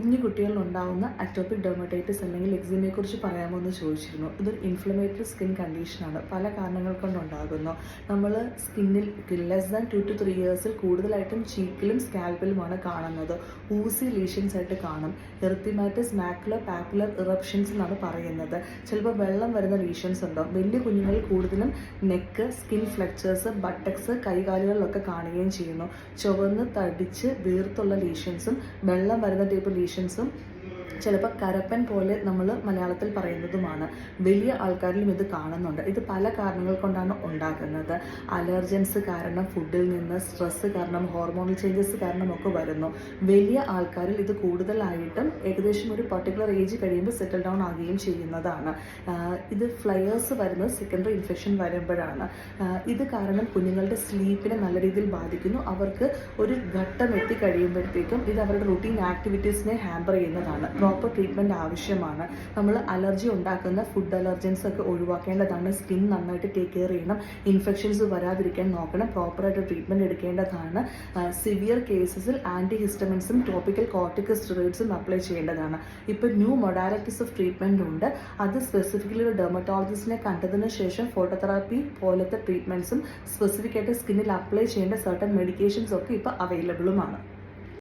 കുഞ്ഞു കുട്ടികളിലുണ്ടാകുന്ന atopic dermatitis അല്ലെങ്കിൽ എക്സിമയെക്കുറിച്ച് പറയാമോ എന്ന് ചോദിച്ചിരുന്നു. ഇതൊരു ഇൻഫ്ലമേറ്ററി സ്കിൻ കണ്ടീഷനാണ്. പല കാരണങ്ങൾ കൊണ്ടുണ്ടാകുന്നു. നമ്മൾ സ്കിന്നിൽ ലെസ് ദാൻ 2 to 3 ഇയേഴ്സിൽ കൂടുതലായിട്ടും ചീക്കിലും സ്കാൽപ്പിലുമാണ് കാണുന്നത്. ഊസി ലീഷൻസ് ആയിട്ട് കാണും. എറിത്തിമാറ്റിസ് മാക്കുലർ പാപ്പുലർ ഇറപ്ഷൻസ് എന്നാണ് പറയുന്നത്. ചിലപ്പോൾ വെള്ളം വരുന്ന ലീഷൻസ് ഉണ്ടാവും. വലിയ കുഞ്ഞുങ്ങളിൽ കൂടുതലും നെക്ക്, സ്കിൻ ഫ്ലെക്ചേഴ്സ്, ബട്ടക്സ്, കൈകാലുകളിലൊക്കെ കാണുകയും ചെയ്യുന്നു. ചുവന്ന് തടിച്ച് വീർത്തുള്ള ലീഷൻസും വെള്ളം വരുന്ന ടൈപ്പ് ലീഷൻസും ചിലപ്പോൾ കരപ്പൻ പോലെ നമ്മൾ മലയാളത്തിൽ പറയുന്നതുമാണ്. വലിയ ആൾക്കാരിലും ഇത് കാണുന്നുണ്ട്. ഇത് പല കാരണങ്ങൾ കൊണ്ടാണ് ഉണ്ടാകുന്നത്. അലർജൻസ് കാരണം, ഫുഡിൽ നിന്ന്, സ്ട്രെസ് കാരണം, ഹോർമോണൽ ചേഞ്ചസ് കാരണമൊക്കെ വരുന്നു. വലിയ ആൾക്കാരിൽ ഇത് കൂടുതലായിട്ടും ഏകദേശം ഒരു പർട്ടിക്കുലർ ഏജ് കഴിയുമ്പോൾ സെറ്റിൽ ഡൗൺ ആകുകയും ചെയ്യുന്നതാണ്. ഇത് ഫ്ലയേഴ്സ് വരുന്നത് സെക്കൻഡറി ഇൻഫെക്ഷൻ വരുമ്പോഴാണ്. ഇത് കാരണം കുഞ്ഞുങ്ങളുടെ സ്ലീപ്പിനെ നല്ല രീതിയിൽ ബാധിക്കുന്നു. അവർക്ക് ഒരു ഘട്ടം എത്തിക്കഴിയുമ്പോഴത്തേക്കും ഇത് അവരുടെ റുട്ടീൻ ആക്ടിവിറ്റീസിനെ ഹാമ്പർ ചെയ്യുന്നതാണ്. പ്രോപ്പർ ട്രീറ്റ്മെൻറ്റ് ആവശ്യമാണ്. നമ്മൾ അലർജി ഉണ്ടാക്കുന്ന ഫുഡ് അലർജൻസ് ഒക്കെ ഒഴിവാക്കേണ്ടതാണ്. സ്കിൻ നന്നായിട്ട് ടേക്ക് കെയർ ചെയ്യണം. ഇൻഫെക്ഷൻസ് വരാതിരിക്കാൻ നോക്കണം. പ്രോപ്പറായിട്ട് ട്രീറ്റ്മെൻറ്റ് എടുക്കേണ്ടതാണ്. സിവിയർ കേസസിൽ ആൻറ്റിഹിസ്റ്റമിൻസും ടോപ്പിക്കൽ കോർട്ടിക്കോസ്റ്റെറോയിഡ്സും അപ്ലൈ ചെയ്യേണ്ടതാണ്. ഇപ്പോൾ ന്യൂ മൊഡാലിറ്റീസ് ഓഫ് ട്രീറ്റ്മെൻറ്റ് ഉണ്ട്. അത് സ്പെസിഫിക്കലി ഒരു ഡെർമറ്റോളജിസ്റ്റിനെ കണ്ടതിന് ശേഷം ഫോട്ടോതെറാപ്പി പോലത്തെ ട്രീറ്റ്മെൻറ്റ്സും സ്പെസിഫിക്കായിട്ട് സ്കിന്നിൽ അപ്ലൈ ചെയ്യേണ്ട സർട്ടൻ മെഡിക്കേഷൻസ് ഒക്കെ ഇപ്പോൾ അവൈലബിളുമാണ്.